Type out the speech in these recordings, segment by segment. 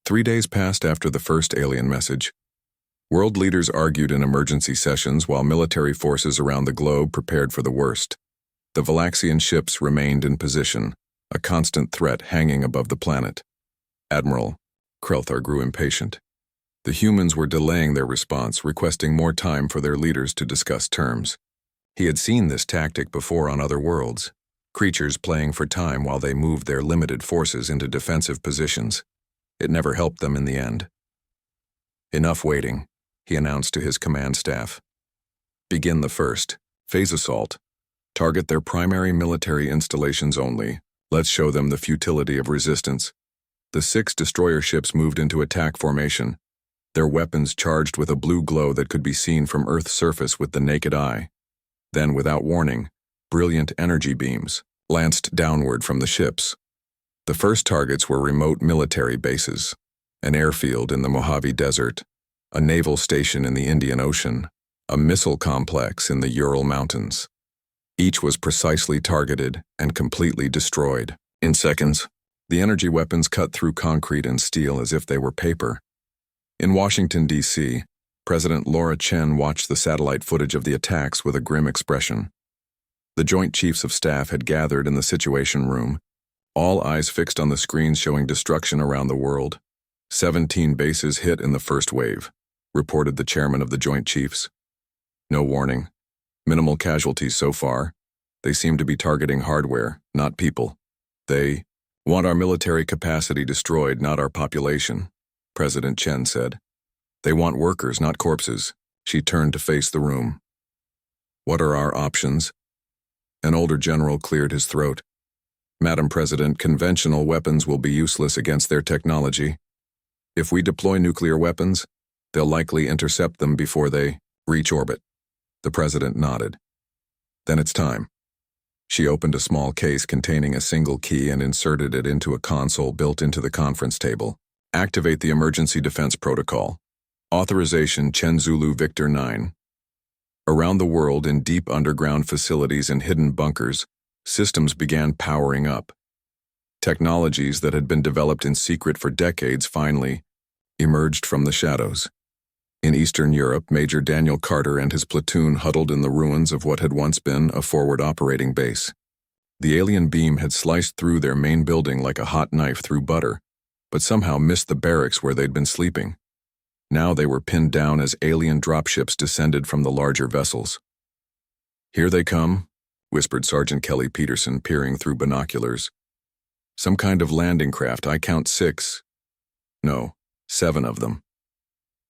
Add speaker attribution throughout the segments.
Speaker 1: 3 days passed after the first alien message. World leaders argued in emergency sessions while military forces around the globe prepared for the worst. The Valaxian ships remained in position, a constant threat hanging above the planet. Admiral Krelthar grew impatient. The humans were delaying their response, requesting more time for their leaders to discuss terms. He had seen this tactic before on other worlds, creatures playing for time while they moved their limited forces into defensive positions. It never helped them in the end. "Enough waiting," he announced to his command staff. "Begin the first phase assault. Target their primary military installations only. Let's show them the futility of resistance." The 6 destroyer ships moved into attack formation, their weapons charged with a blue glow that could be seen from Earth's surface with the naked eye. Then, without warning, brilliant energy beams lanced downward from the ships. The first targets were remote military bases, an airfield in the Mojave Desert, a naval station in the Indian Ocean, a missile complex in the Ural Mountains. Each was precisely targeted and completely destroyed. In seconds, the energy weapons cut through concrete and steel as if they were paper. In Washington, D.C., President Laura Chen watched the satellite footage of the attacks with a grim expression. The Joint Chiefs of Staff had gathered in the Situation Room, all eyes fixed on the screens showing destruction around the world. 17 bases hit in the first wave, reported the chairman of the Joint Chiefs. No warning. Minimal casualties so far. They seem to be targeting hardware, not people. They want our military capacity destroyed, not our population, President Chen said. They want workers, not corpses. She turned to face the room. What are our options? An older general cleared his throat. Madam President, conventional weapons will be useless against their technology. If we deploy nuclear weapons, they'll likely intercept them before they reach orbit. The president nodded. Then it's time. She opened a small case containing a single key and inserted it into a console built into the conference table. Activate the emergency defense protocol. Authorization Chen Zulu Victor 9. Around the world, in deep underground facilities and hidden bunkers, systems began powering up. Technologies that had been developed in secret for decades finally emerged from the shadows. In Eastern Europe, Major Daniel Carter and his platoon huddled in the ruins of what had once been a forward operating base. The alien beam had sliced through their main building like a hot knife through butter, but somehow missed the barracks where they'd been sleeping. Now they were pinned down as alien dropships descended from the larger vessels. "Here they come," whispered Sergeant Kelly Peterson, peering through binoculars. "Some kind of landing craft. I count 6. No, 7 of them."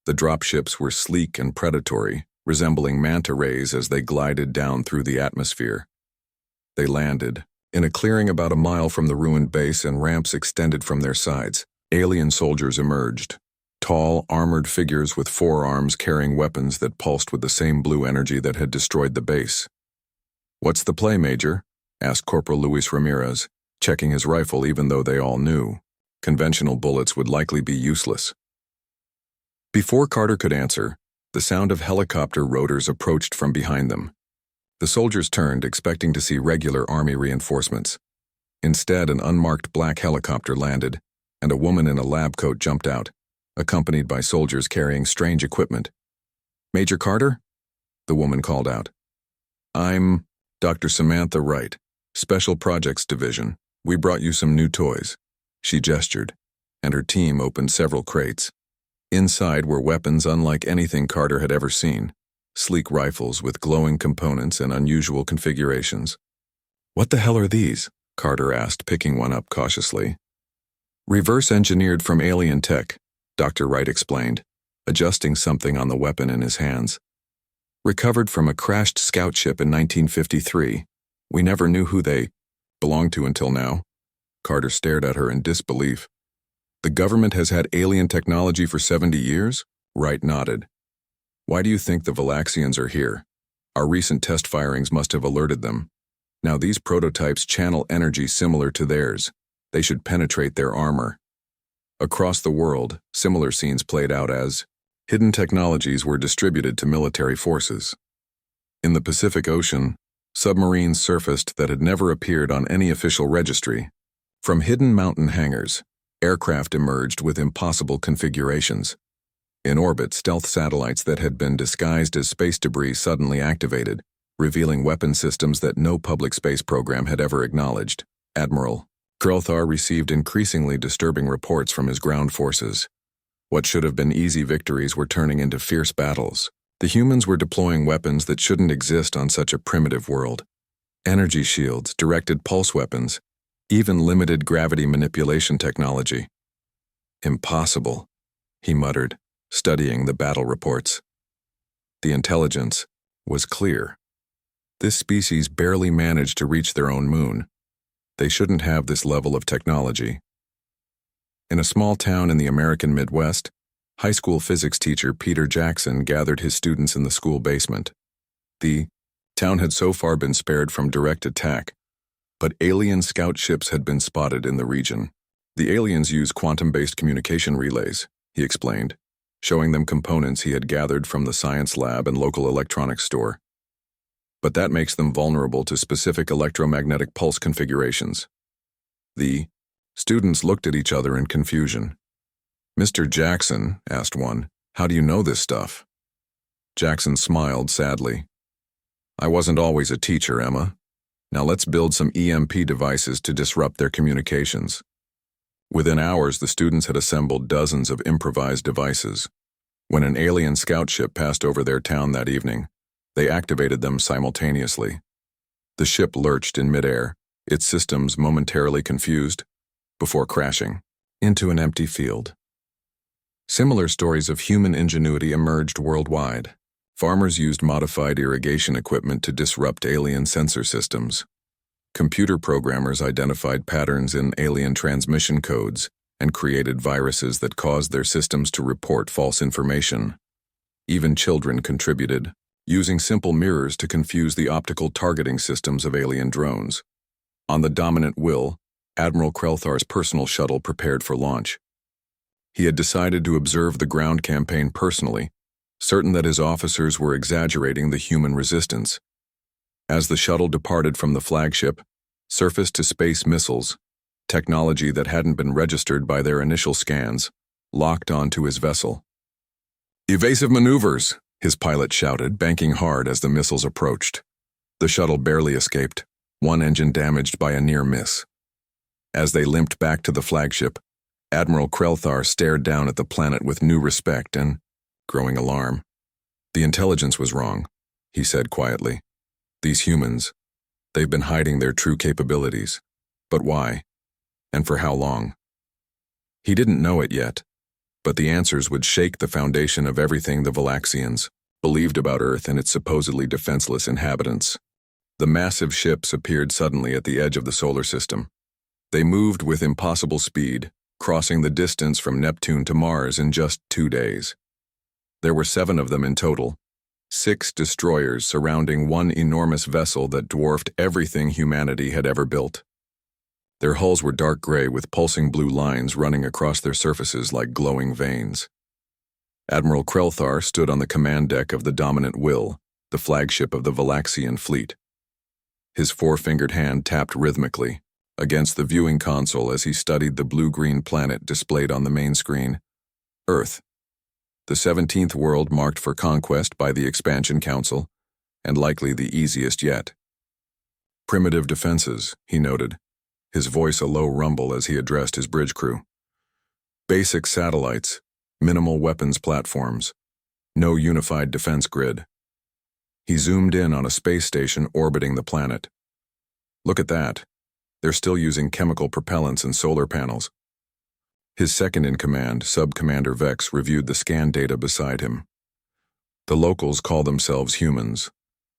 Speaker 1: The dropships were sleek and predatory, resembling manta rays as they glided down through the atmosphere. They landed in a clearing about a mile from the ruined base, and ramps extended from their sides. Alien soldiers emerged. Tall, armored figures with forearms carrying weapons that pulsed with the same blue energy that had destroyed the base. "What's the play, Major?" asked Corporal Luis Ramirez, checking his rifle even though they all knew. Conventional bullets would likely be useless. Before Carter could answer, the sound of helicopter rotors approached from behind them. The soldiers turned, expecting to see regular Army reinforcements. Instead, an unmarked black helicopter landed, and a woman in a lab coat jumped out, accompanied by soldiers carrying strange equipment. "Major Carter?" the woman called out. "I'm Dr. Samantha Wright, Special Projects Division. We brought you some new toys." She gestured, and her team opened several crates. Inside were weapons unlike anything Carter had ever seen, sleek rifles with glowing components and unusual configurations. "What the hell are these?" Carter asked, picking one up cautiously. "Reverse engineered from alien tech," Dr. Wright explained, adjusting something on the weapon in his hands. "Recovered from a crashed scout ship in 1953. We never knew who they belonged to until now." Carter stared at her in disbelief. "The government has had alien technology for 70 years? Wright nodded. "Why do you think the Valaxians are here? Our recent test firings must have alerted them. Now these prototypes channel energy similar to theirs. They should penetrate their armor." Across the world, similar scenes played out as hidden technologies were distributed to military forces. In the Pacific Ocean, submarines surfaced that had never appeared on any official registry. From hidden mountain hangars, Aircraft emerged with impossible configurations. In orbit, stealth satellites that had been disguised as space debris suddenly activated, revealing weapon systems that no public space program had ever acknowledged. Admiral Krelthar received increasingly disturbing reports from his ground forces. What should have been easy victories were turning into fierce battles. The humans were deploying weapons that shouldn't exist on such a primitive world. Energy shields, directed pulse weapons, even limited gravity manipulation technology. Impossible, he muttered, studying the battle reports. The intelligence was clear. This species barely managed to reach their own moon. They shouldn't have this level of technology. In a small town in the American Midwest, high school physics teacher Peter Jackson gathered his students in the school basement. The town had so far been spared from direct attack, but alien scout ships had been spotted in the region. The aliens use quantum-based communication relays, he explained, showing them components he had gathered from the science lab and local electronics store. But that makes them vulnerable to specific electromagnetic pulse configurations. The students looked at each other in confusion. "Mr. Jackson," asked one, "how do you know this stuff?" Jackson smiled sadly. "I wasn't always a teacher, Emma. Now let's build some EMP devices to disrupt their communications." Within hours, the students had assembled dozens of improvised devices. When an alien scout ship passed over their town that evening, they activated them simultaneously. The ship lurched in midair, its systems momentarily confused, before crashing into an empty field. Similar stories of human ingenuity emerged worldwide. Farmers used modified irrigation equipment to disrupt alien sensor systems. Computer programmers identified patterns in alien transmission codes and created viruses that caused their systems to report false information. Even children contributed, using simple mirrors to confuse the optical targeting systems of alien drones. On the dominant will, Admiral Krelthar's personal shuttle prepared for launch. He had decided to observe the ground campaign personally, certain that his officers were exaggerating the human resistance. As the shuttle departed from the flagship, surface-to-space missiles, technology that hadn't been registered by their initial scans, locked onto his vessel. "Evasive maneuvers," his pilot shouted, banking hard as the missiles approached. The shuttle barely escaped, one engine damaged by a near miss. As they limped back to the flagship, Admiral Krelthar stared down at the planet with new respect and growing alarm. "The intelligence was wrong," he said quietly. "These humans, they've been hiding their true capabilities. But why? And for how long?" He didn't know it yet, but the answers would shake the foundation of everything the Valaxians believed about Earth and its supposedly defenseless inhabitants. The massive ships appeared suddenly at the edge of the solar system. They moved with impossible speed, crossing the distance from Neptune to Mars in just 2 days. There were 7 of them in total, 6 destroyers surrounding one enormous vessel that dwarfed everything humanity had ever built. Their hulls were dark gray with pulsing blue lines running across their surfaces like glowing veins. Admiral Krelthar stood on the command deck of the Dominant Will, the flagship of the Valaxian fleet. His 4-fingered hand tapped rhythmically against the viewing console as he studied the blue-green planet displayed on the main screen. Earth, the 17th world marked for conquest by the Expansion Council, and likely the easiest yet. "Primitive defenses," he noted, his voice a low rumble as he addressed his bridge crew. "Basic satellites, minimal weapons platforms, no unified defense grid." He zoomed in on a space station orbiting the planet. "Look at that. They're still using chemical propellants and solar panels." His second-in-command, Sub-Commander Vex, reviewed the scan data beside him. "The locals call themselves humans.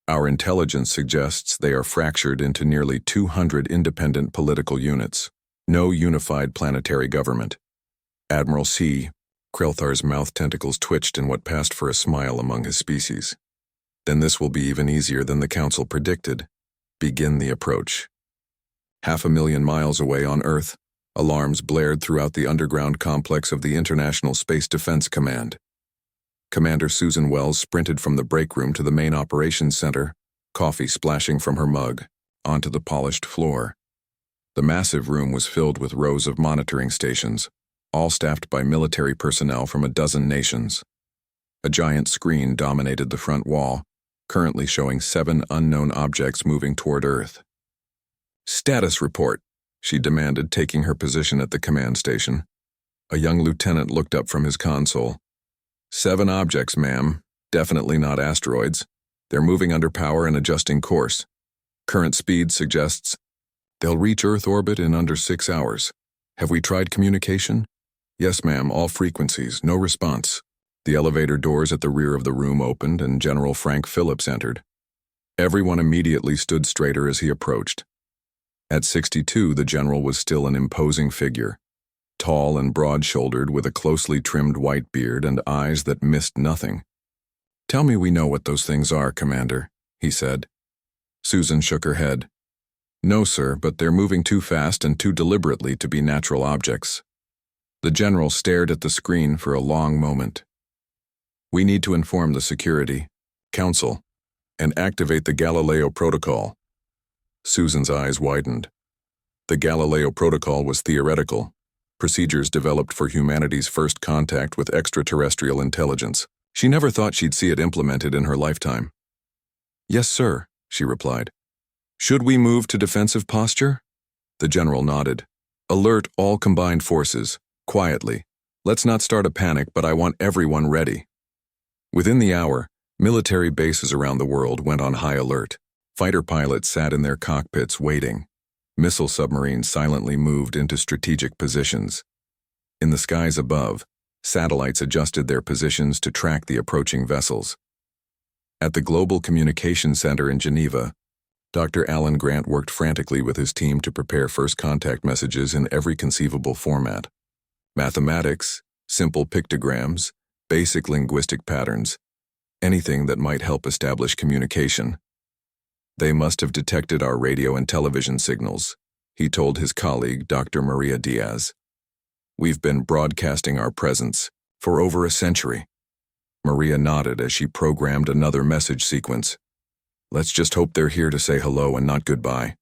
Speaker 1: Our intelligence suggests they are fractured into nearly 200 independent political units. No unified planetary government." Admiral C. Krelthar's mouth tentacles twitched in what passed for a smile among his species. "Then this will be even easier than the Council predicted. Begin the approach." 500,000 miles away on Earth, alarms blared throughout the underground complex of the International Space Defense Command. Commander Susan Wells sprinted from the break room to the main operations center, coffee splashing from her mug, onto the polished floor. The massive room was filled with rows of monitoring stations, all staffed by military personnel from a dozen nations. A giant screen dominated the front wall, currently showing 7 unknown objects moving toward Earth. "Status report," she demanded, taking her position at the command station. A young lieutenant looked up from his console. "7 objects, ma'am. Definitely not asteroids. They're moving under power and adjusting course. Current speed suggests they'll reach Earth orbit in under 6 hours. Have we tried communication?" "Yes, ma'am, all frequencies, no response." The elevator doors at the rear of the room opened and General Frank Phillips entered. Everyone immediately stood straighter as he approached. At 62, the general was still an imposing figure, tall and broad-shouldered with a closely trimmed white beard and eyes that missed nothing. "Tell me we know what those things are, Commander," he said. Susan shook her head. "No, sir, but they're moving too fast and too deliberately to be natural objects." The general stared at the screen for a long moment. "We need to inform the Security Council and activate the Galileo Protocol." Susan's eyes widened. The Galileo Protocol was theoretical, procedures developed for humanity's first contact with extraterrestrial intelligence. She never thought she'd see it implemented in her lifetime. "Yes, sir," she replied. "Should we move to defensive posture?" The general nodded. "Alert all combined forces, quietly. Let's not start a panic, but I want everyone ready." Within the hour, military bases around the world went on high alert. Fighter pilots sat in their cockpits waiting. Missile submarines silently moved into strategic positions. In the skies above, satellites adjusted their positions to track the approaching vessels. At the Global Communications Center in Geneva, Dr. Alan Grant worked frantically with his team to prepare first contact messages in every conceivable format. Mathematics, simple pictograms, basic linguistic patterns, anything that might help establish communication. "They must have detected our radio and television signals," he told his colleague, Dr. Maria Diaz. "We've been broadcasting our presence for over a century." Maria nodded as she programmed another message sequence. "Let's just hope they're here to say hello and not goodbye."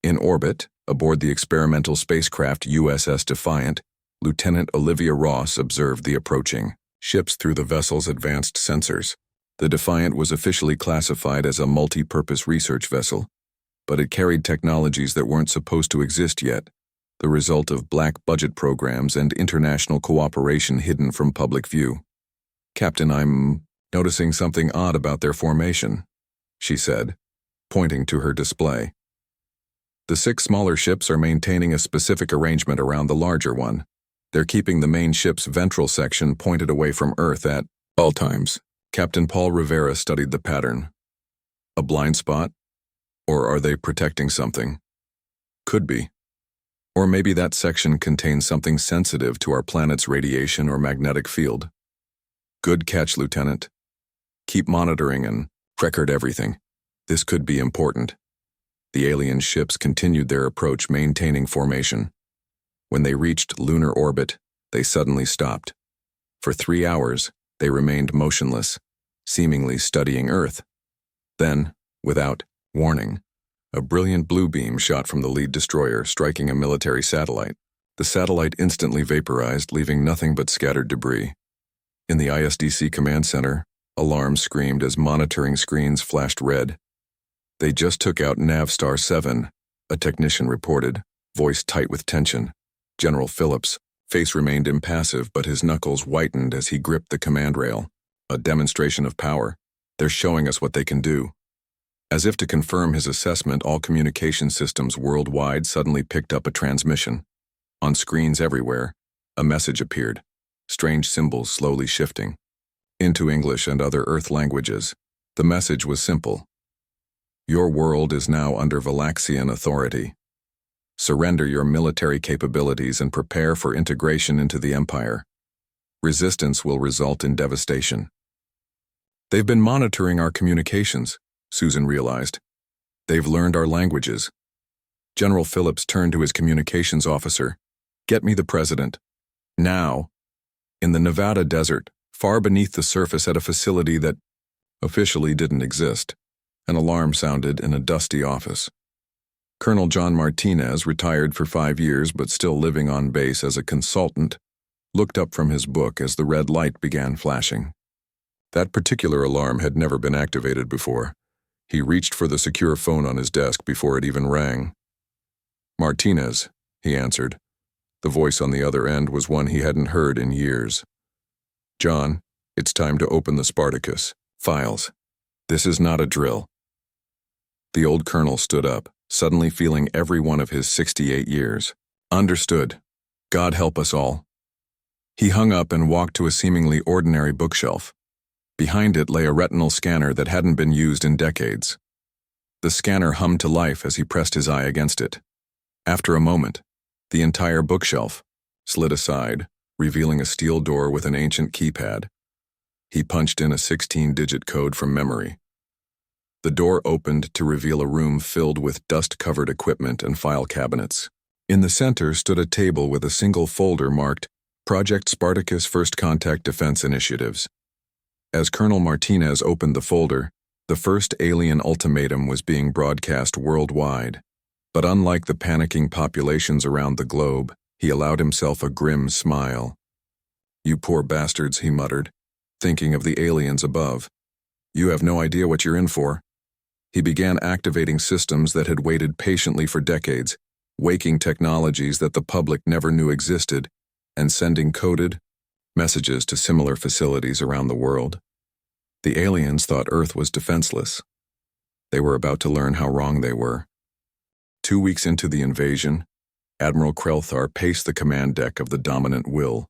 Speaker 1: In orbit, aboard the experimental spacecraft USS Defiant, Lieutenant Olivia Ross observed the approaching ships through the vessel's advanced sensors. The Defiant was officially classified as a multi-purpose research vessel, but it carried technologies that weren't supposed to exist yet, the result of black budget programs and international cooperation hidden from public view. "Captain, I'm noticing something odd about their formation," she said, pointing to her display. "The 6 smaller ships are maintaining a specific arrangement around the larger one. They're keeping the main ship's ventral section pointed away from Earth at all times." Captain Paul Rivera studied the pattern. "A blind spot? Or are they protecting something?" "Could be. Or maybe that section contains something sensitive to our planet's radiation or magnetic field." "Good catch, Lieutenant. Keep monitoring and record everything. This could be important." The alien ships continued their approach, maintaining formation. When they reached lunar orbit, they suddenly stopped. For 3 hours, they remained motionless, seemingly studying Earth. Then, without warning, a brilliant blue beam shot from the lead destroyer, striking a military satellite. The satellite instantly vaporized, leaving nothing but scattered debris. In the ISDC command center, alarms screamed as monitoring screens flashed red. "They just took out Navstar 7, a technician reported, voice tight with tension. General Phillips' face remained impassive, but his knuckles whitened as he gripped the command rail. "A demonstration of power. They're showing us what they can do." As if to confirm his assessment, all communication systems worldwide suddenly picked up a transmission. On screens everywhere, a message appeared, strange symbols slowly shifting. Into English and other Earth languages, the message was simple. "Your world is now under Valaxian authority. Surrender your military capabilities and prepare for integration into the Empire. Resistance will result in devastation." "They've been monitoring our communications," Susan realized. "They've learned our languages." General Phillips turned to his communications officer. "Get me the president. Now." In the Nevada desert, far beneath the surface at a facility that officially didn't exist, an alarm sounded in a dusty office. Colonel John Martinez, retired for 5 years but still living on base as a consultant, looked up from his book as the red light began flashing. That particular alarm had never been activated before. He reached for the secure phone on his desk before it even rang. "Martinez," he answered. The voice on the other end was one he hadn't heard in years. "John, it's time to open the Spartacus. Files. This is not a drill." The old colonel stood up, suddenly feeling every one of his 68 years. "Understood. God help us all." He hung up and walked to a seemingly ordinary bookshelf. Behind it lay a retinal scanner that hadn't been used in decades. The scanner hummed to life as he pressed his eye against it. After a moment, the entire bookshelf slid aside, revealing a steel door with an ancient keypad. He punched in a 16-digit code from memory. The door opened to reveal a room filled with dust-covered equipment and file cabinets. In the center stood a table with a single folder marked Project Spartacus First Contact Defense Initiatives. As Colonel Martinez opened the folder, the first alien ultimatum was being broadcast worldwide. But unlike the panicking populations around the globe, he allowed himself a grim smile. "You poor bastards," he muttered, thinking of the aliens above. "You have no idea what you're in for." He began activating systems that had waited patiently for decades, waking technologies that the public never knew existed, and sending coded messages to similar facilities around the world. The aliens thought Earth was defenseless. They were about to learn how wrong they were. 2 weeks into the invasion, Admiral Krelthar paced the command deck of the Dominant Will.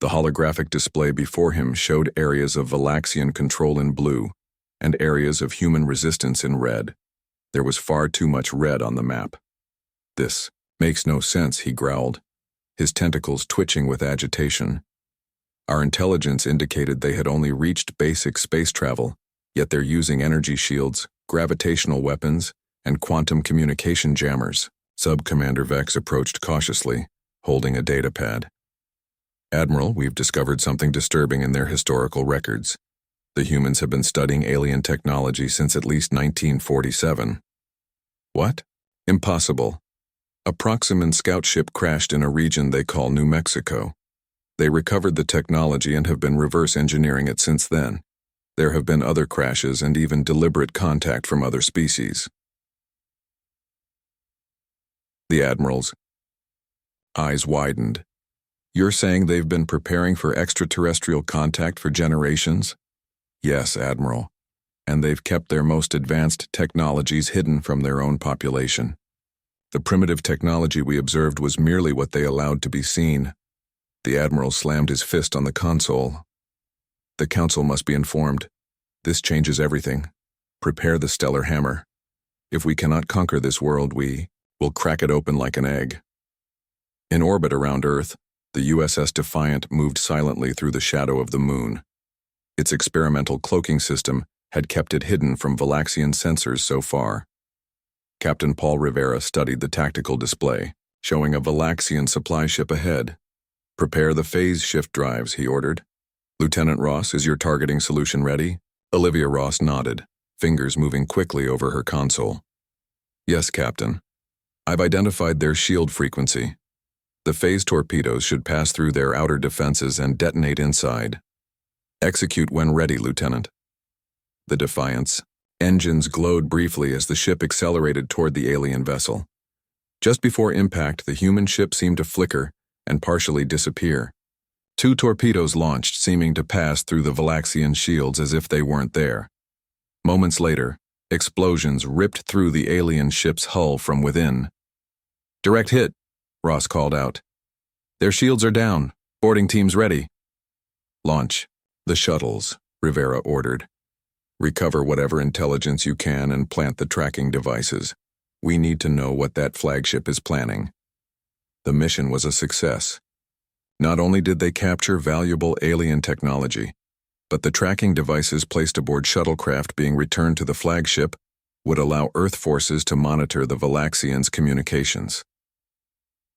Speaker 1: The holographic display before him showed areas of Valaxian control in blue and areas of human resistance in red. There was far too much red on the map. "This makes no sense," he growled, his tentacles twitching with agitation. "Our intelligence indicated they had only reached basic space travel, yet they're using energy shields, gravitational weapons, and quantum communication jammers." Sub-Commander Vex approached cautiously, holding a datapad. "Admiral, we've discovered something disturbing in their historical records. The humans have been studying alien technology since at least 1947. "What? Impossible. A Proximan scout ship crashed in a region they call New Mexico. They recovered the technology and have been reverse engineering it since then. There have been other crashes and even deliberate contact from other species." The Admiral's eyes widened. "You're saying they've been preparing for extraterrestrial contact for generations?" "Yes, Admiral. And they've kept their most advanced technologies hidden from their own population. The primitive technology we observed was merely what they allowed to be seen." The Admiral slammed his fist on the console. "The Council must be informed. This changes everything. Prepare the stellar hammer. If we cannot conquer this world, we will crack it open like an egg." In orbit around Earth, the USS Defiant moved silently through the shadow of the moon. Its experimental cloaking system had kept it hidden from Valaxian sensors so far. Captain Paul Rivera studied the tactical display, showing a Valaxian supply ship ahead. "Prepare the phase shift drives," he ordered. "Lieutenant Ross, is your targeting solution ready?" Olivia Ross nodded, fingers moving quickly over her console. "Yes, Captain. I've identified their shield frequency. The phase torpedoes should pass through their outer defenses and detonate inside. Execute when ready, Lieutenant." The Defiant's engines glowed briefly as the ship accelerated toward the alien vessel. Just before impact, the human ship seemed to flicker and partially disappear. 2 torpedoes launched, seeming to pass through the Valaxian shields as if they weren't there. Moments later, explosions ripped through the alien ship's hull from within. "Direct hit," Ross called out. "Their shields are down. Boarding teams ready." "Launch the shuttles," Rivera ordered. "Recover whatever intelligence you can and plant the tracking devices. We need to know what that flagship is planning." The mission was a success. Not only did they capture valuable alien technology, but the tracking devices placed aboard shuttlecraft being returned to the flagship would allow Earth forces to monitor the Valaxians' communications.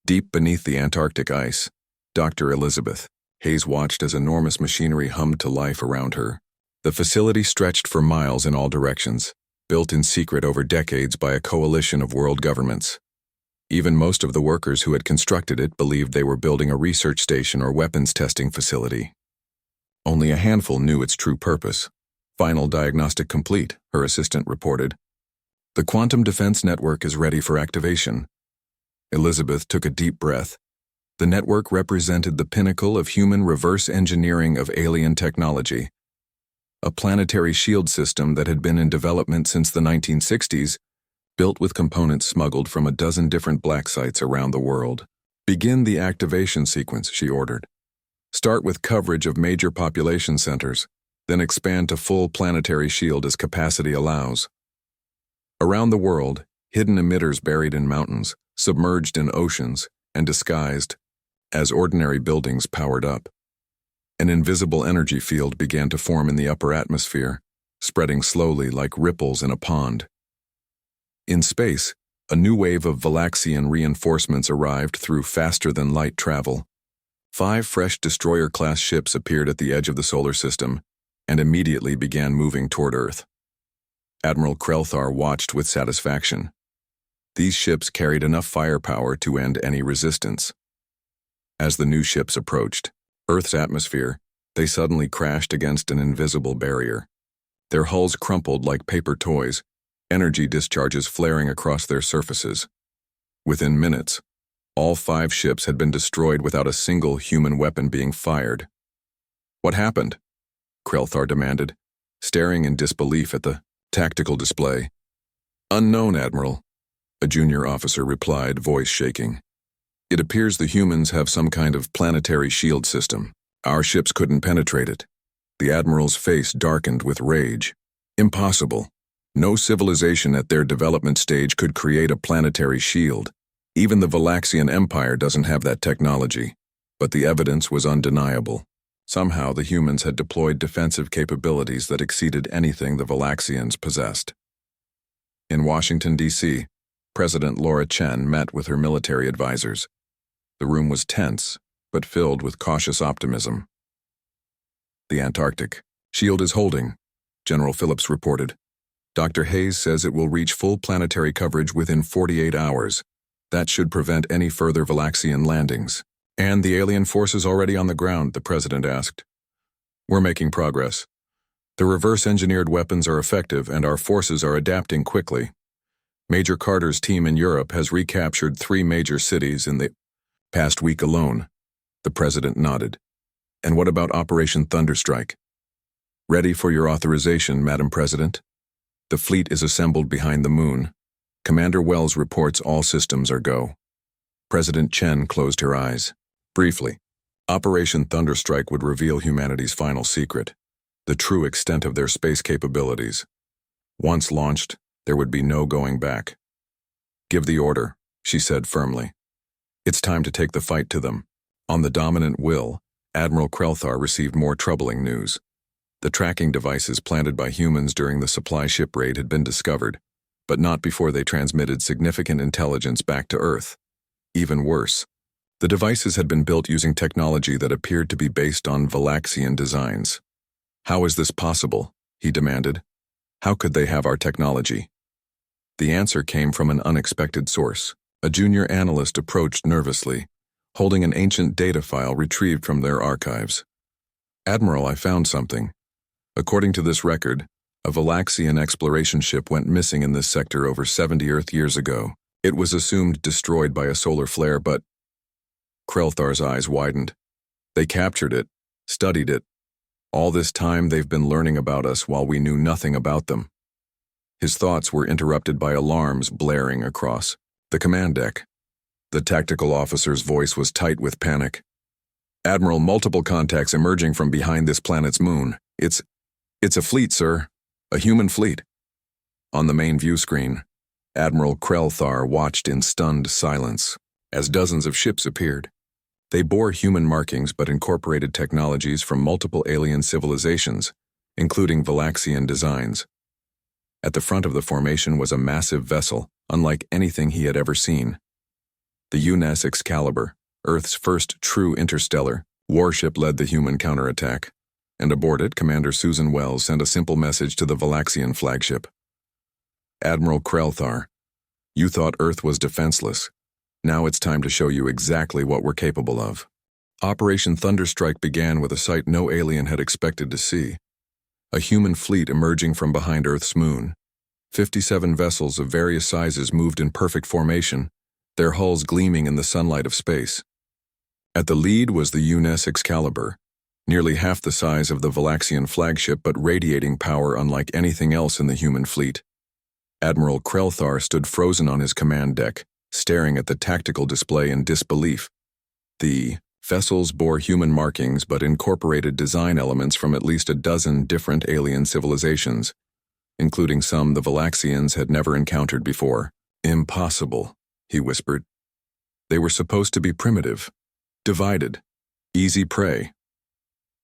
Speaker 1: Deep beneath the Antarctic ice, Dr. Elizabeth Hayes watched as enormous machinery hummed to life around her. The facility stretched for miles in all directions, built in secret over decades by a coalition of world governments. Even most of the workers who had constructed it believed they were building a research station or weapons testing facility. Only a handful knew its true purpose. "Final diagnostic complete," her assistant reported. "The quantum defense network is ready for activation." Elizabeth took a deep breath. The network represented the pinnacle of human reverse engineering of alien technology. A planetary shield system that had been in development since the 1960s, built with components smuggled from a dozen different black sites around the world. "Begin the activation sequence," she ordered. "Start with coverage of major population centers, then expand to full planetary shield as capacity allows." Around the world, hidden emitters buried in mountains, submerged in oceans, and disguised as ordinary buildings powered up. An invisible energy field began to form in the upper atmosphere, spreading slowly like ripples in a pond. In space, a new wave of Valaxian reinforcements arrived through faster-than-light travel. 5 fresh destroyer-class ships appeared at the edge of the solar system and immediately began moving toward Earth. Admiral Krelthar watched with satisfaction. These ships carried enough firepower to end any resistance. As the new ships approached Earth's atmosphere, they suddenly crashed against an invisible barrier. Their hulls crumpled like paper toys, energy discharges flaring across their surfaces. Within minutes, all 5 ships had been destroyed without a single human weapon being fired. "What happened?" Krelthar demanded, staring in disbelief at the tactical display. "Unknown, Admiral," a junior officer replied, voice shaking. "It appears the humans have some kind of planetary shield system. Our ships couldn't penetrate it." The Admiral's face darkened with rage. "Impossible. No civilization at their development stage could create a planetary shield. Even the Valaxian Empire doesn't have that technology." But the evidence was undeniable. Somehow the humans had deployed defensive capabilities that exceeded anything the Valaxians possessed. In Washington, D.C., President Laura Chen met with her military advisors. The room was tense, but filled with cautious optimism. "The Antarctic shield is holding," General Phillips reported. "Dr. Hayes says it will reach full planetary coverage within 48 hours. That should prevent any further Valaxian landings." "And the alien forces already on the ground?" the president asked. "We're making progress. The reverse-engineered weapons are effective and our forces are adapting quickly. Major Carter's team in Europe has recaptured 3 major cities in the past week alone." The president nodded. "And what about Operation Thunderstrike?" "Ready for your authorization, Madam President. The fleet is assembled behind the moon. Commander Wells reports all systems are go." President Chen closed her eyes. Briefly, Operation Thunderstrike would reveal humanity's final secret, the true extent of their space capabilities. Once launched, there would be no going back. "Give the order," she said firmly. "It's time to take the fight to them." On the dominant will, Admiral Krelthar received more troubling news. The tracking devices planted by humans during the supply ship raid had been discovered, but not before they transmitted significant intelligence back to Earth. Even worse, the devices had been built using technology that appeared to be based on Valaxian designs. "How is this possible?" he demanded. "How could they have our technology?" The answer came from an unexpected source. A junior analyst approached nervously, holding an ancient data file retrieved from their archives. "Admiral, I found something. According to this record, a Valaxian exploration ship went missing in this sector over 70 Earth years ago. It was assumed destroyed by a solar flare, but..." Krelthar's eyes widened. "They captured it, studied it. All this time they've been learning about us while we knew nothing about them." His thoughts were interrupted by alarms blaring across the command deck. The tactical officer's voice was tight with panic. "Admiral, multiple contacts emerging from behind this planet's moon. It's a fleet, sir. A human fleet." On the main view screen, Admiral Krelthar watched in stunned silence as dozens of ships appeared. They bore human markings but incorporated technologies from multiple alien civilizations, including Valaxian designs. At the front of the formation was a massive vessel, unlike anything he had ever seen. The UNES Excalibur, Earth's first true interstellar warship, led the human counterattack, and aboard it, Commander Susan Wells sent a simple message to the Valaxian flagship. Admiral Krelthar, you thought Earth was defenseless. Now it's time to show you exactly what we're capable of. Operation Thunderstrike began with a sight no alien had expected to see. A human fleet emerging from behind Earth's moon. 57 vessels of various sizes moved in perfect formation, their hulls gleaming in the sunlight of space. At the lead was the UNS Excalibur, nearly half the size of the Valaxian flagship but radiating power unlike anything else in the human fleet. Admiral Krelthar stood frozen on his command deck, staring at the tactical display in disbelief. The vessels bore human markings but incorporated design elements from at least a dozen different alien civilizations, including some the Valaxians had never encountered before. Impossible, he whispered. They were supposed to be primitive, divided, easy prey.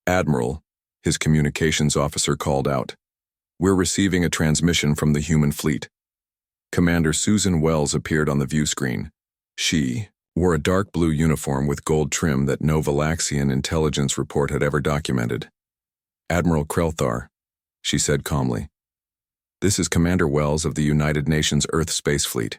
Speaker 1: Admiral, his communications officer called out. We're receiving a transmission from the human fleet. Commander Susan Wells appeared on the view screen. She wore a dark blue uniform with gold trim that no Valaxian intelligence report had ever documented. Admiral Krelthar, she said calmly. This is Commander Wells of the United Nations Earth Space Fleet.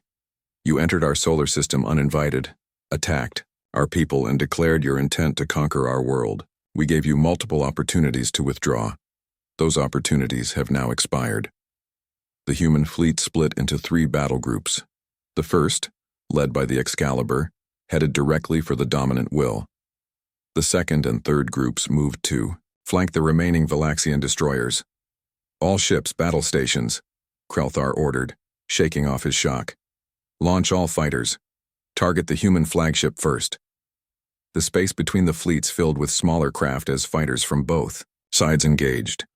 Speaker 1: You entered our solar system uninvited, attacked our people, and declared your intent to conquer our world. We gave you multiple opportunities to withdraw. Those opportunities have now expired. The human fleet split into 3 battle groups. The first, led by the Excalibur, headed directly for the dominant will. The second and third groups moved to flank the remaining Valaxian destroyers. All ships, battle stations, Krelthar ordered, shaking off his shock. Launch all fighters. Target the human flagship first. The space between the fleets filled with smaller craft as fighters from both sides engaged.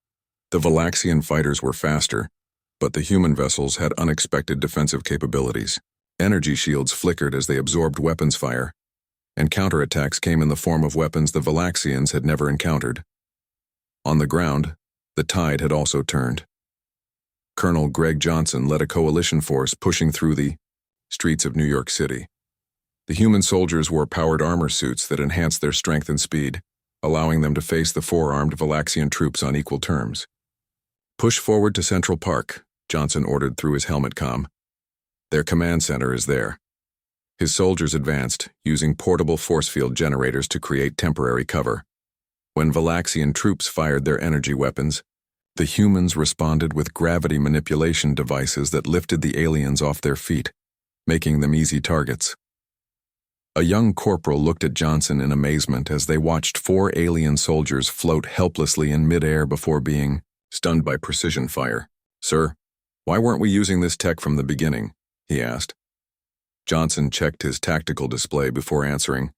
Speaker 1: The Valaxian fighters were faster, but the human vessels had unexpected defensive capabilities. Energy shields flickered as they absorbed weapons fire, and counterattacks came in the form of weapons the Valaxians had never encountered. On the ground, the tide had also turned. Colonel Greg Johnson led a coalition force pushing through the streets of New York City. The human soldiers wore powered armor suits that enhanced their strength and speed, allowing them to face the 4-armed Valaxian troops on equal terms. Push forward to Central Park, Johnson ordered through his helmet comm. Their command center is there. His soldiers advanced, using portable force field generators to create temporary cover. When Valaxian troops fired their energy weapons, the humans responded with gravity manipulation devices that lifted the aliens off their feet, making them easy targets. A young corporal looked at Johnson in amazement as they watched 4 alien soldiers float helplessly in midair before being stunned by precision fire. Sir, why weren't we using this tech from the beginning? He asked. Johnson checked his tactical display before answering.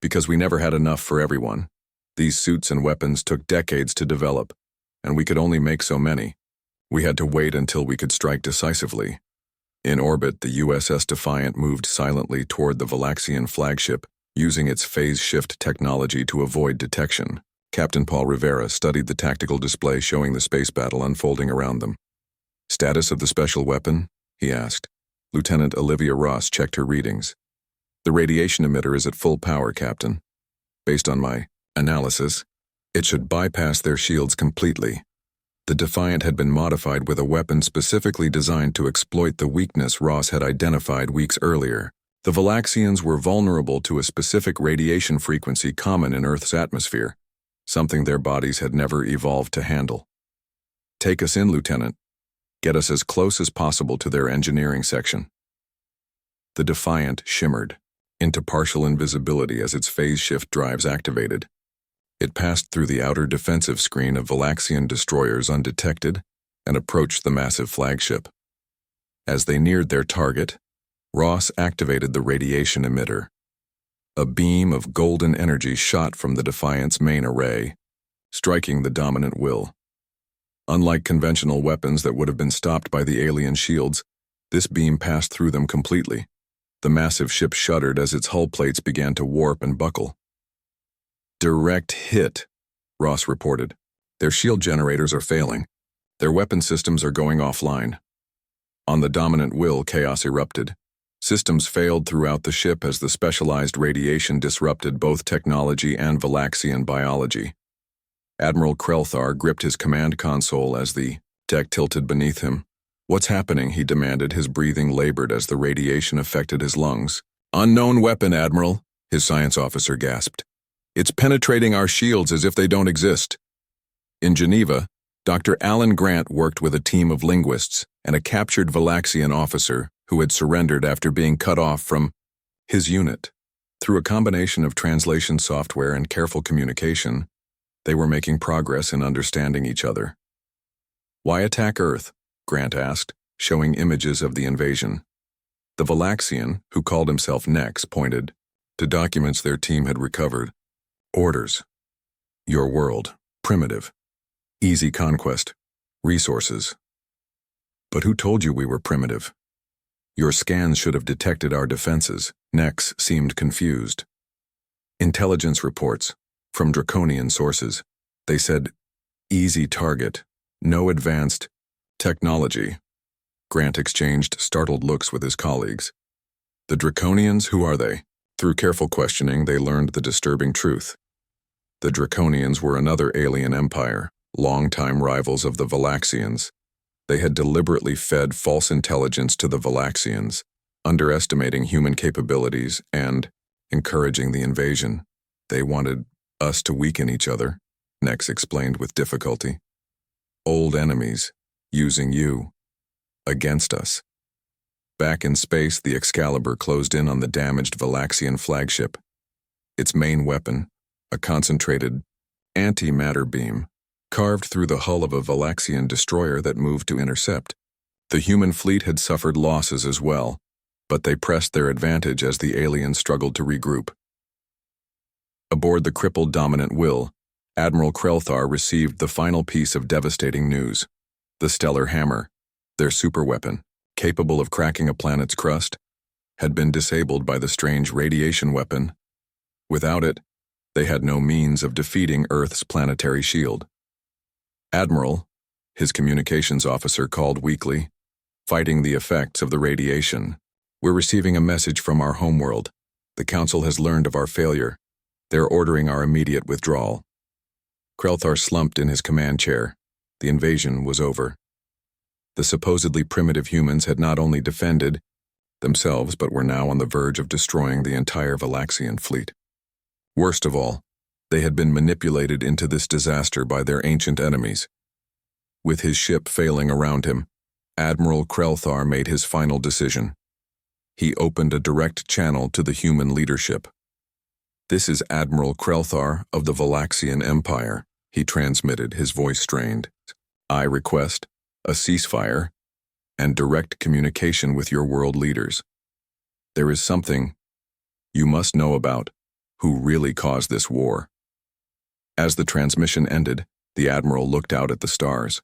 Speaker 1: Because we never had enough for everyone. These suits and weapons took decades to develop, and we could only make so many. We had to wait until we could strike decisively. In orbit, the USS Defiant moved silently toward the Valaxian flagship, using its phase shift technology to avoid detection. Captain Paul Rivera studied the tactical display showing the space battle unfolding around them. Status of the special weapon? He asked. Lieutenant Olivia Ross checked her readings. The radiation emitter is at full power, Captain. Based on my analysis, it should bypass their shields completely. The Defiant had been modified with a weapon specifically designed to exploit the weakness Ross had identified weeks earlier. The Valaxians were vulnerable to a specific radiation frequency common in Earth's atmosphere, something their bodies had never evolved to handle. Take us in, Lieutenant. Get us as close as possible to their engineering section. The Defiant shimmered into partial invisibility as its phase shift drives activated. It passed through the outer defensive screen of Valaxian destroyers undetected and approached the massive flagship. As they neared their target, Ross activated the radiation emitter. A beam of golden energy shot from the Defiant's main array, striking the dominant will. Unlike conventional weapons that would have been stopped by the alien shields, this beam passed through them completely. The massive ship shuddered as its hull plates began to warp and buckle. Direct hit, Ross reported. Their shield generators are failing. Their weapon systems are going offline. On the dominant will, chaos erupted. Systems failed throughout the ship as the specialized radiation disrupted both technology and Valaxian biology. Admiral Krelthar gripped his command console as the deck tilted beneath him, What's happening? He demanded, his breathing labored as the radiation affected his lungs. Unknown weapon, Admiral, his science officer gasped. It's penetrating our shields as if they don't exist. In Geneva, Dr. Alan Grant worked with a team of linguists and a captured Valaxian officer who had surrendered after being cut off from his unit. Through a combination of translation software and careful communication, they were making progress in understanding each other. Why attack Earth? Grant asked, showing images of the invasion. The Valaxian, who called himself Nex, pointed to documents their team had recovered. Orders. Your world. Primitive. Easy conquest. Resources. But who told you we were primitive? Your scans should have detected our defenses. Nex seemed confused. Intelligence reports, from draconian sources. They said, easy target, no advanced technology. Grant exchanged startled looks with his colleagues. The Draconians, who are they? Through careful questioning, they learned the disturbing truth. The Draconians were another alien empire, longtime rivals of the Valaxians. They had deliberately fed false intelligence to the Valaxians, underestimating human capabilities and encouraging the invasion. They wanted us to weaken each other, Nex explained with difficulty. Old enemies, using you against us. Back in space, the Excalibur closed in on the damaged Valaxian flagship. Its main weapon, a concentrated antimatter beam, carved through the hull of a Valaxian destroyer that moved to intercept. The human fleet had suffered losses as well, but they pressed their advantage as the aliens struggled to regroup. Aboard the crippled Dominant Will, Admiral Krelthar received the final piece of devastating news. The Stellar Hammer, their superweapon, capable of cracking a planet's crust, had been disabled by the strange radiation weapon. Without it, they had no means of defeating Earth's planetary shield. Admiral, his communications officer called weakly, fighting the effects of the radiation. We're receiving a message from our homeworld. The Council has learned of our failure. They're ordering our immediate withdrawal. Krelthar slumped in his command chair. The invasion was over. The supposedly primitive humans had not only defended themselves, but were now on the verge of destroying the entire Valaxian fleet. Worst of all, they had been manipulated into this disaster by their ancient enemies. With his ship failing around him, Admiral Krelthar made his final decision. He opened a direct channel to the human leadership. This is Admiral Krelthar of the Valaxian Empire, he transmitted, his voice strained. I request a ceasefire and direct communication with your world leaders. There is something you must know about who really caused this war. As the transmission ended, the Admiral looked out at the stars.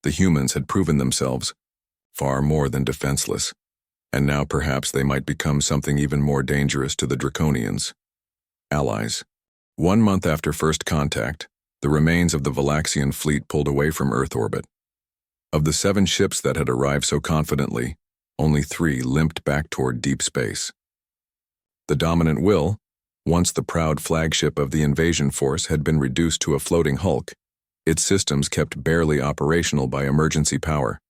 Speaker 1: The humans had proven themselves far more than defenseless, and now perhaps they might become something even more dangerous to the Draconians. Allies. 1 month after first contact, the remains of the Valaxian fleet pulled away from Earth orbit. Of the 7 ships that had arrived so confidently, only 3 limped back toward deep space. The Dominant Will, once the proud flagship of the invasion force, had been reduced to a floating hulk, its systems kept barely operational by emergency power.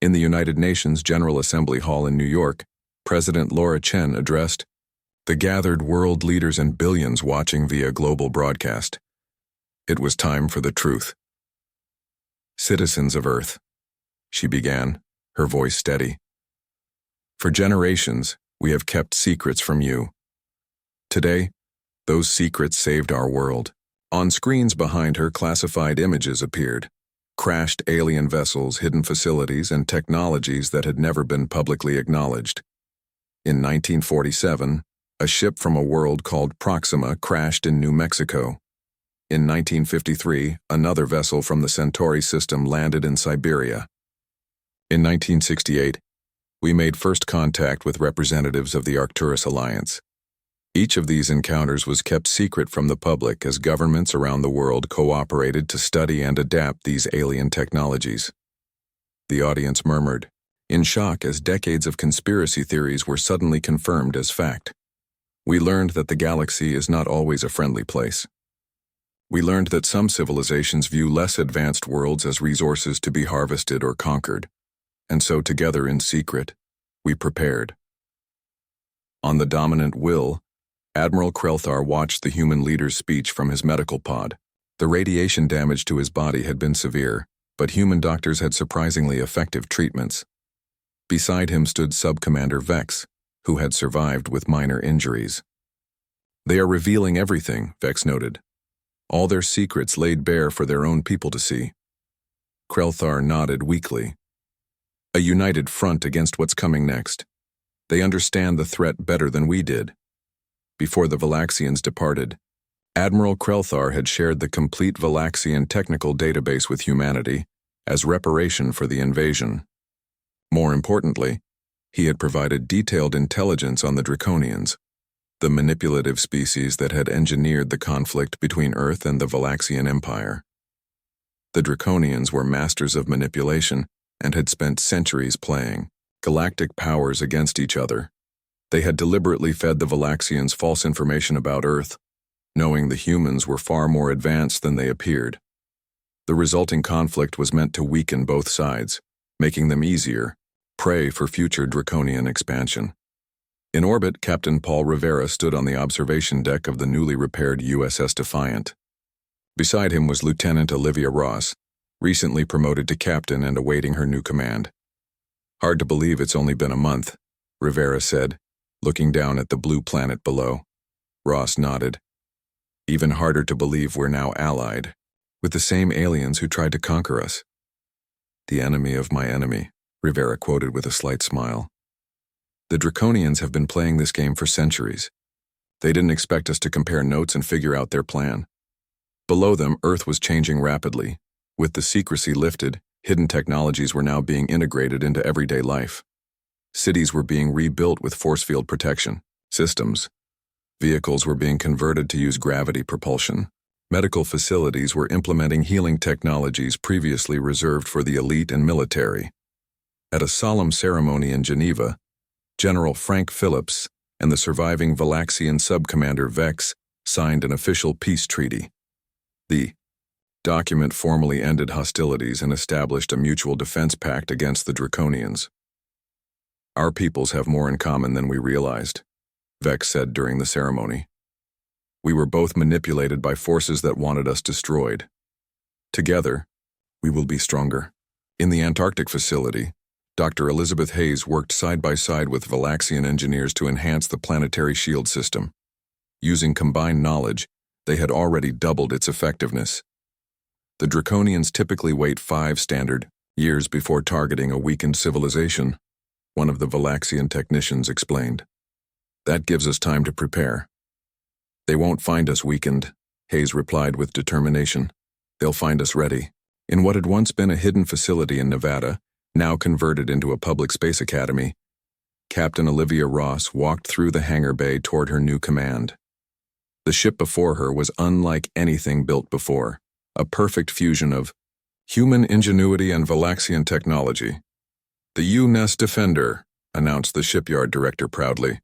Speaker 1: In the United Nations General Assembly Hall in New York, President Laura Chen addressed the gathered world leaders and billions watching via global broadcast. It was time for the truth. Citizens of Earth, she began, her voice steady. For generations, we have kept secrets from you. Today, those secrets saved our world. On screens behind her, classified images appeared. Crashed alien vessels, hidden facilities, and technologies that had never been publicly acknowledged. In 1947, a ship from a world called Proxima crashed in New Mexico. In 1953, another vessel from the Centauri system landed in Siberia. In 1968, we made first contact with representatives of the Arcturus Alliance. Each of these encounters was kept secret from the public as governments around the world cooperated to study and adapt these alien technologies. The audience murmured, in shock as decades of conspiracy theories were suddenly confirmed as fact. We learned that the galaxy is not always a friendly place. We learned that some civilizations view less advanced worlds as resources to be harvested or conquered, and so together in secret, we prepared. On the dominant will, Admiral Krelthar watched the human leader's speech from his medical pod. The radiation damage to his body had been severe, but human doctors had surprisingly effective treatments. Beside him stood Subcommander Vex, who had survived with minor injuries. "They are revealing everything," Vex noted. "All their secrets laid bare for their own people to see." Krelthar nodded weakly. "A united front against what's coming next. They understand the threat better than we did." Before the Valaxians departed, Admiral Krelthar had shared the complete Valaxian technical database with humanity as reparation for the invasion. More importantly, he had provided detailed intelligence on the Draconians, the manipulative species that had engineered the conflict between Earth and the Valaxian Empire. The Draconians were masters of manipulation and had spent centuries playing galactic powers against each other. They had deliberately fed the Valaxians false information about Earth, knowing the humans were far more advanced than they appeared. The resulting conflict was meant to weaken both sides, making them easier prey for future Draconian expansion. In orbit, Captain Paul Rivera stood on the observation deck of the newly repaired USS Defiant. Beside him was Lieutenant Olivia Ross, recently promoted to captain and awaiting her new command. "Hard to believe it's only been a month," Rivera said, looking down at the blue planet below. Ross nodded. "Even harder to believe we're now allied with the same aliens who tried to conquer us." "The enemy of my enemy," Rivera quoted with a slight smile. "The Draconians have been playing this game for centuries. They didn't expect us to compare notes and figure out their plan." Below them, Earth was changing rapidly. With the secrecy lifted, hidden technologies were now being integrated into everyday life. Cities were being rebuilt with force field protection systems. Vehicles were being converted to use gravity propulsion. Medical facilities were implementing healing technologies previously reserved for the elite and military. At a solemn ceremony in Geneva, General Frank Phillips and the surviving Valaxian subcommander Vex signed an official peace treaty. The document formally ended hostilities and established a mutual defense pact against the Draconians. "Our peoples have more in common than we realized," Vex said during the ceremony. "We were both manipulated by forces that wanted us destroyed. Together, we will be stronger." In the Antarctic facility, Dr. Elizabeth Hayes worked side by side with Valaxian engineers to enhance the planetary shield system. Using combined knowledge, they had already doubled its effectiveness. The Draconians typically wait 5 standard years before targeting a weakened civilization, one of the Valaxian technicians explained. "That gives us time to prepare." "They won't find us weakened," Hayes replied with determination. "They'll find us ready." In what had once been a hidden facility in Nevada, now converted into a public space academy, Captain Olivia Ross walked through the hangar bay toward her new command. The ship before her was unlike anything built before, a perfect fusion of human ingenuity and Valaxian technology. "The UNES Defender," announced the shipyard director proudly.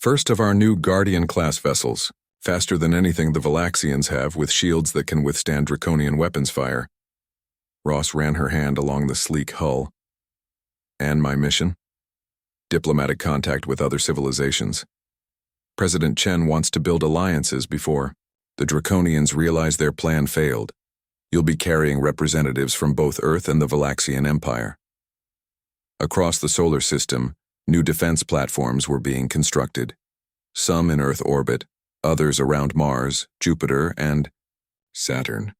Speaker 1: "First of our new Guardian-class vessels, faster than anything the Valaxians have, with shields that can withstand Draconian weapons fire." Ross ran her hand along the sleek hull. "And my mission? Diplomatic contact with other civilizations. President Chen wants to build alliances before the Draconians realize their plan failed. You'll be carrying representatives from both Earth and the Valaxian Empire." Across the solar system, new defense platforms were being constructed. Some in Earth orbit, others around Mars, Jupiter, and Saturn.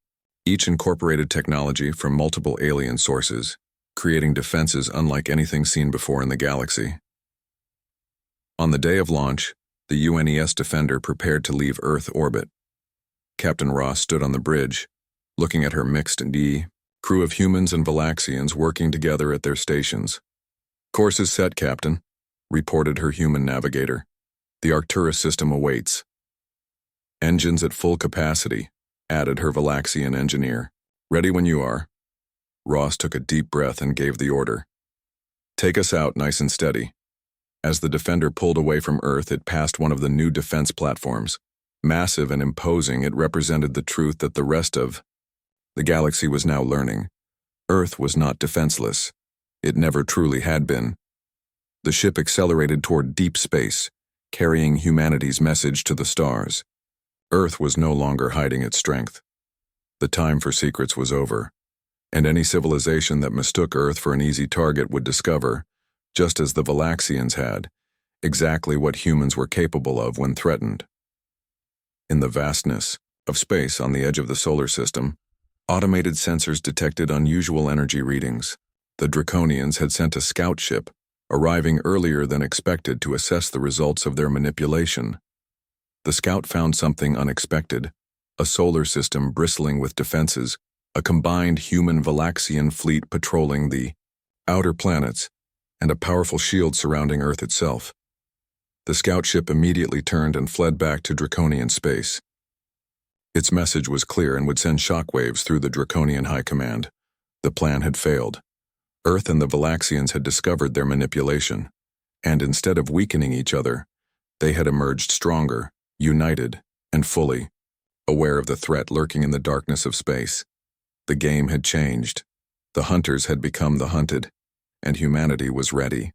Speaker 1: Each incorporated technology from multiple alien sources, creating defenses unlike anything seen before in the galaxy. On the day of launch, the UNES Defender prepared to leave Earth orbit. Captain Ross stood on the bridge, looking at her mixed crew of humans and Valaxians working together at their stations. "Course is set, Captain," reported her human navigator. "The Arcturus system awaits." "Engines at full capacity," added her Valaxian engineer. "Ready when you are." Ross took a deep breath and gave the order. "Take us out nice and steady." As the Defender pulled away from Earth, it passed one of the new defense platforms. Massive and imposing, it represented the truth that the rest of the galaxy was now learning. Earth was not defenseless. It never truly had been. The ship accelerated toward deep space, carrying humanity's message to the stars. Earth was no longer hiding its strength. The time for secrets was over, and any civilization that mistook Earth for an easy target would discover, just as the Valaxians had, exactly what humans were capable of when threatened. In the vastness of space on the edge of the solar system, automated sensors detected unusual energy readings. The Draconians had sent a scout ship, arriving earlier than expected to assess the results of their manipulation. The scout found something unexpected: a solar system bristling with defenses, a combined human-Valaxian fleet patrolling the outer planets, and a powerful shield surrounding Earth itself. The scout ship immediately turned and fled back to Draconian space. Its message was clear and would send shockwaves through the Draconian High Command. The plan had failed. Earth and the Valaxians had discovered their manipulation, and instead of weakening each other, they had emerged stronger, united, and fully aware of the threat lurking in the darkness of space. The game had changed. The hunters had become the hunted, and humanity was ready.